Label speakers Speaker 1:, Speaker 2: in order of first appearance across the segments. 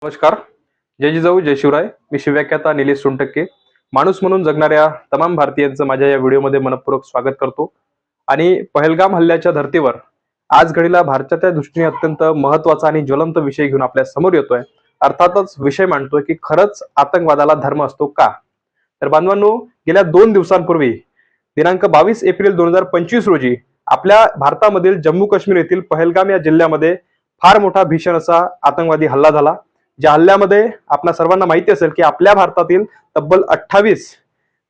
Speaker 1: नमस्कार. जय जिजाऊ जय शिवराय. मी शिवव्याख्याता निलेश सोनटक्के. माणूस म्हणून जगणाऱ्या तमाम भारतीयांचं माझ्या या व्हिडिओमध्ये मनपूर्वक स्वागत करतो. आणि पहलगाम हल्ल्याच्या धर्तीवर आज घडीला भारताच्या दृष्टीने अत्यंत महत्वाचा आणि ज्वलंत विषय घेऊन आपल्या समोर येतोय. अर्थातच विषय मांडतोय की खरंच आतंकवादाला धर्म असतो का. तर बांधवांनो, गेल्या 2 दिवसांपूर्वी दिनांक 22 एप्रिल 2025 रोजी आपल्या भारतामधील जम्मू काश्मीर येथील पहलगाम या जिल्ह्यामध्ये फार मोठा भीषण असा आतंकवादी हल्ला झाला. ज्या हल्ल्यामध्ये आपल्या सर्वांना माहिती असेल की आपल्या भारतातील तब्बल 28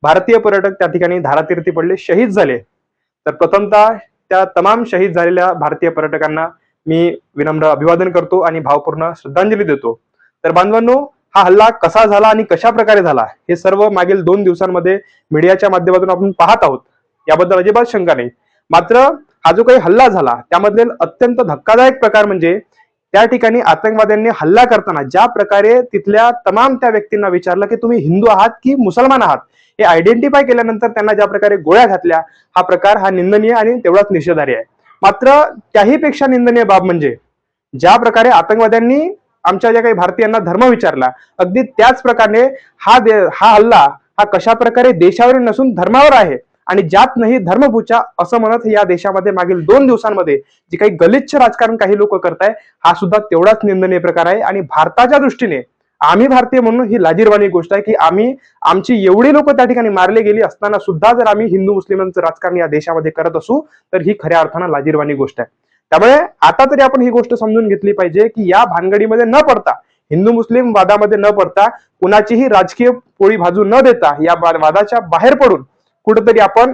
Speaker 1: भारतीय पर्यटक त्या ठिकाणी धारातीर्थी पडले, शहीद झाले. तर प्रथमतः त्या तमाम शहीद झालेल्या भारतीय पर्यटकांना मी विनम्र अभिवादन करतो आणि भावपूर्ण श्रद्धांजली देतो. तर बांधवांनो, हा हल्ला कसा झाला आणि कशा प्रकारे झाला हे सर्व मागील 2 दिवसांमध्ये मीडियाच्या माध्यमातून आपण पाहत आहोत, याबद्दल अजिबात शंका नाही. मात्र हा जो काही हल्ला झाला त्यामधील अत्यंत धक्कादायक प्रकार म्हणजे त्या ठिकाणी आतंकवाद्यांनी हल्ला करताना ज्या प्रकारे तिथल्या तमाम त्या व्यक्तींना विचारलं की तुम्ही हिंदू आहात की मुसलमान आहात, हे आयडेंटिफाय केल्यानंतर त्यांना ज्या प्रकारे गोळ्या घातल्या, हा प्रकार हा निंदनीय आणि तेवढाच निषेधार्ह आहे. मात्र त्याही पेक्षा निंदनीय बाब म्हणजे ज्या प्रकारे आतंकवाद्यांनी आमच्या ज्या काही भारतीयांना धर्म विचारला, अगदी त्याच प्रकारे हा हल्ला हा कशा प्रकारे देशावर नसून धर्मावर आहे आणि ज्यात नाही धर्मपूजा असं म्हणत या देशामध्ये मागील 2 दिवसांमध्ये जे काही गलिच्छ राजकारण काही लोक करताय, हा सुद्धा तेवढाच निंदनीय प्रकार आहे. आणि भारताच्या दृष्टीने आम्ही भारतीय म्हणून ही लाजिरवाणी गोष्ट आहे की आमची एवढी लोक त्या ठिकाणी मारले गेली असताना सुद्धा जर आम्ही हिंदू मुस्लिमांचं राजकारण या देशामध्ये करत असू तर ही खऱ्या अर्थानं लाजिरवाणी गोष्ट आहे. त्यामुळे आता तरी आपण ही गोष्ट समजून घेतली पाहिजे की या भानगडीमध्ये न पडता, हिंदू मुस्लिम वादामध्ये न पडता, कुणाचीही राजकीय पोळी भाजू न देता या वादाच्या बाहेर पडून कुठेतरी आपण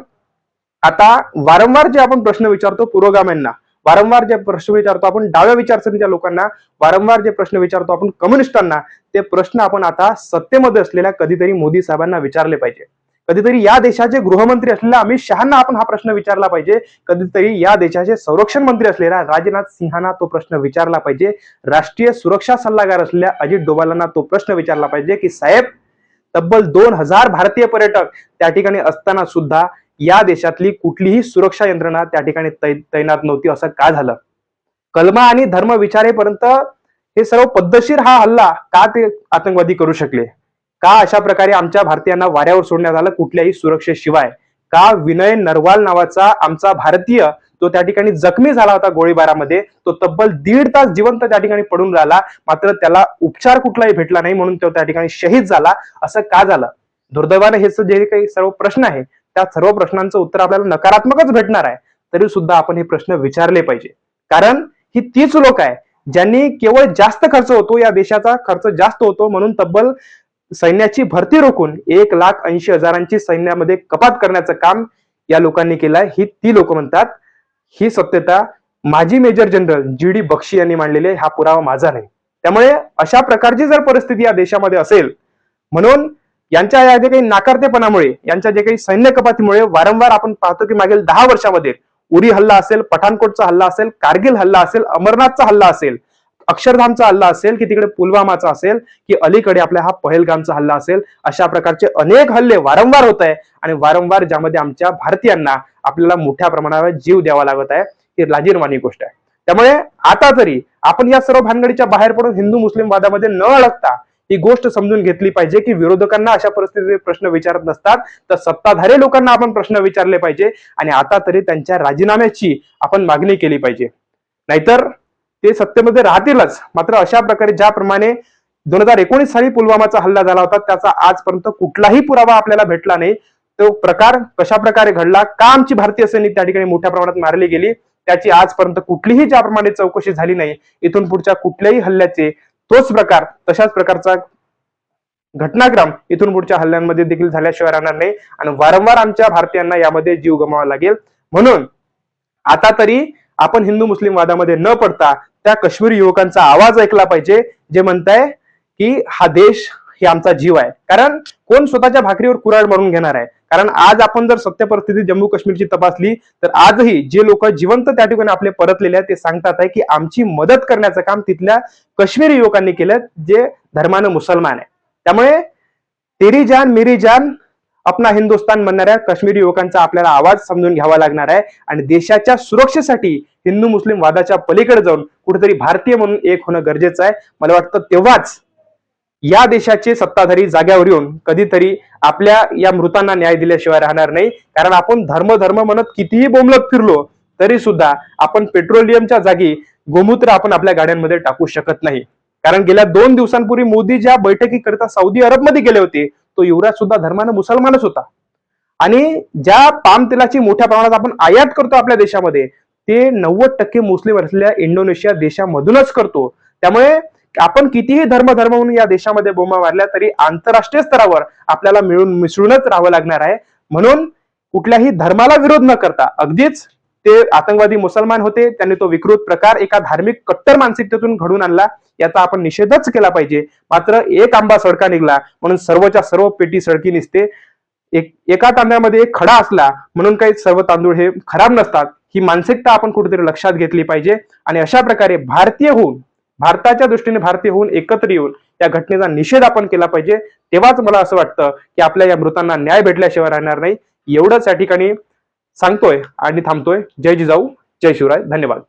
Speaker 1: आता वारंवार जे आपण प्रश्न विचारतो पुरोगाम्यांना, वारंवार जे प्रश्न विचारतो आपण डाव्या विचारसरणीच्या लोकांना, वारंवार जे प्रश्न विचारतो आपण कम्युनिस्टांना, ते प्रश्न आपण आता सत्तेमध्ये असलेल्या कधीतरी मोदी साहेबांना विचारले पाहिजे. कधीतरी या देशाचे गृहमंत्री असलेल्या अमित शहांना आपण हा प्रश्न विचारला पाहिजे. कधीतरी या देशाचे संरक्षण मंत्री असलेल्या राजनाथ सिंहांना तो प्रश्न विचारला पाहिजे. राष्ट्रीय सुरक्षा सल्लागार असलेल्या अजित डोभालांना तो प्रश्न विचारला पाहिजे की साहेब, तब्बल 2000 भारतीय पर्यटक त्या ठिकाणी असताना सुद्धा या देशातली कुठलीही सुरक्षा यंत्रणा त्या ठिकाणी तैनात नव्हती, असं का झालं. कलमा आणि धर्म विचारेपर्यंत हे सर्व पद्धतशीर हा हल्ला का ते आतंकवादी करू शकले, का अशा प्रकारे आमच्या भारतीयांना वाऱ्यावर सोडण्यात आलं कुठल्याही सुरक्षेशिवाय, का विनय नरवाल नावाचा आमचा भारतीय तो त्या ठिकाणी जखमी झाला होता गोळीबारामध्ये, तो तब्बल 1.5 तास जिवंत त्या ठिकाणी पडून राहिला, मात्र त्याला उपचार कुठलाही भेटला नाही म्हणून तो त्या ठिकाणी शहीद झाला, असं का झालं. दुर्दैवाने हे जे काही सर्व प्रश्न आहे त्या सर्व प्रश्नांचं उत्तर आपल्याला नकारात्मकच भेटणार आहे. तरी सुद्धा आपण हे प्रश्न विचारले पाहिजे, कारण ही तीच लोक आहे ज्यांनी केवळ जास्त खर्च होतो, या देशाचा खर्च जास्त होतो म्हणून तब्बल सैन्याची भरती रोखून 1,80,000ची सैन्यामध्ये कपात करण्याचं काम या लोकांनी केलंय. ही ती लोक म्हणतात. ही सत्यता माजी मेजर जनरल GD बक्षी यांनी मांडलेली, हा पुरावा माझा नाही. त्यामुळे अशा प्रकारची जर परिस्थिती या देशामध्ये असेल, म्हणून यांच्या या जे काही नाकारतेपणामुळे, यांच्या जे काही सैन्य कपातीमुळे वारंवार आपण पाहतो की मागील 10 वर्षामध्ये उरी हल्ला असेल, पठाणकोटचा हल्ला असेल, कारगिल हल्ला असेल, अमरनाथचा हल्ला असेल, अक्षरधामचा हल्ला असेल, की तिकडे पुलवामाचा असेल, की अलीकडे आपल्या हा पहलगामचा हल्ला असेल, अशा प्रकारचे अनेक हल्ले वारंवार होत आहे आणि वारंवार ज्यामध्ये आमच्या भारतीयांना आपल्याला मोठ्या प्रमाणावर जीव द्यावा लागत आहे. ही लाजिरवाणी गोष्ट आहे. त्यामुळे आता तरी आपण या सर्व भानगडीच्या बाहेर पडून हिंदू मुस्लिम वादामध्ये न अडकता ही गोष्ट समजून घेतली पाहिजे की विरोधकांना अशा परिस्थितीत प्रश्न विचारत नसतात, तर सत्ताधारी लोकांना आपण प्रश्न विचारले पाहिजे आणि आता तरी त्यांच्या राजीनाम्याची आपण मागणी केली पाहिजे. नाहीतर ते सत्तेमध्ये राहतीलच, मात्र अशा प्रकारे ज्याप्रमाणे 2019 साली पुलवामाचा हल्ला झाला होता त्याचा आजपर्यंत कुठलाही पुरावा आपल्याला भेटला नाही. तो प्रकार कशा प्रकारे घडला, का आमची भारतीय सैनिक त्या ठिकाणी मोठ्या प्रमाणात मारली गेली, त्याची आजपर्यंत कुठलीही ज्याप्रमाणे चौकशी झाली नाही. इथून पुढच्या कुठल्याही हल्ल्याचे तोच प्रकार, तशाच प्रकारचा घटनाक्रम इथून पुढच्या हल्ल्यांमध्ये देखील झाल्याशिवाय राहणार नाही आणि वारंवार आमच्या भारतीयांना यामध्ये जीव गमवावा लागेल. म्हणून आता तरी आपण हिंदू मुस्लिम वादामध्ये न पडता त्या काश्मीरी युवकांचा आवाज ऐकला पाहिजे, जे म्हणताय की हा देश हे आमचा जीव आहे. कारण कोण स्वतःच्या भाकरीवर कुऱ्हाड मारून घेणार आहे. कारण आज आपण जर सत्य परिस्थिती जम्मू काश्मीरची तपासली तर आजही जे लोक जिवंत त्या ठिकाणी आपले परतलेले आहेत ते सांगतात आहे की आमची मदत करण्याचं काम तिथल्या काश्मीरी युवकांनी केलं, जे धर्मानं मुसलमान आहे. त्यामुळे तेरी जान मेरी जान अपना हिंदुस्तान म्हणणाऱ्या काश्मीरी युवकांचा आपल्याला आवाज समजून घ्यावा लागणार आहे आणि देशाच्या सुरक्षेसाठी हिंदू मुस्लिम वादाच्या पलीकडे जाऊन कुठेतरी भारतीय म्हणून एक होणं गरजेचं आहे. मला वाटतं तेव्हाच या देशाचे सत्ताधारी जाग्यावर येऊन कधीतरी आपल्या या मृतांना न्याय दिल्याशिवाय राहणार नाही. कारण आपण धर्म धर्म म्हणत कितीही बोंबलत फिरलो तरी सुद्धा आपण पेट्रोलियमच्या जागी गोमूत्र आपण आपल्या गाड्यांमध्ये टाकू शकत नाही. कारण गेल्या 2 दिवसांपूर्वी मोदी ज्या बैठकीकरिता सौदी अरबमध्ये गेले होते तो युवराज सुद्धा धर्माने मुसलमानच होता. आणि ज्या पाम तेलाची मोठ्या प्रमाणात आपण आयात करतो आपल्या देशामध्ये ते 90% मुस्लिम असलेल्या इंडोनेशिया देशामधूनच करतो. त्यामुळे आपण कितीही धर्म धर्म म्हणून या देशामध्ये बोंबा मारल्या तरी आंतरराष्ट्रीय स्तरावर आपल्याला मिळून मिसळूनच राहावं लागणार आहे. म्हणून कुठल्याही धर्माला विरोध न करता, अगदीच ते आतंकवादी मुसलमान होते, त्यांनी तो विकृत प्रकार एका धार्मिक कट्टर मानसिकतेतून घडून आणला, याचा आपण निषेधच केला पाहिजे. मात्र एक आंबा सडका निघला म्हणून सर्वच्या सर्व पेटी सडकी निसते. एका तांदळामध्ये एक खडा असला म्हणून काही सर्व तांदूळ हे खराब नसतात, ही मानसिकता आपण कुठेतरी लक्षात घेतली पाहिजे. आणि अशा प्रकारे भारतीय होऊन, भारताच्या दृष्टीने भारतीय होऊन एकत्र येऊन या घटनेचा निषेध आपण केला पाहिजे. तेव्हाच मला असं वाटतं की आपल्या या मृतांना न्याय भेटल्याशिवाय राहणार नाही. एवढंच या ठिकाणी सांगतोय आणि थांबतोय. जय जिजाऊ, जय शिवराय. धन्यवाद.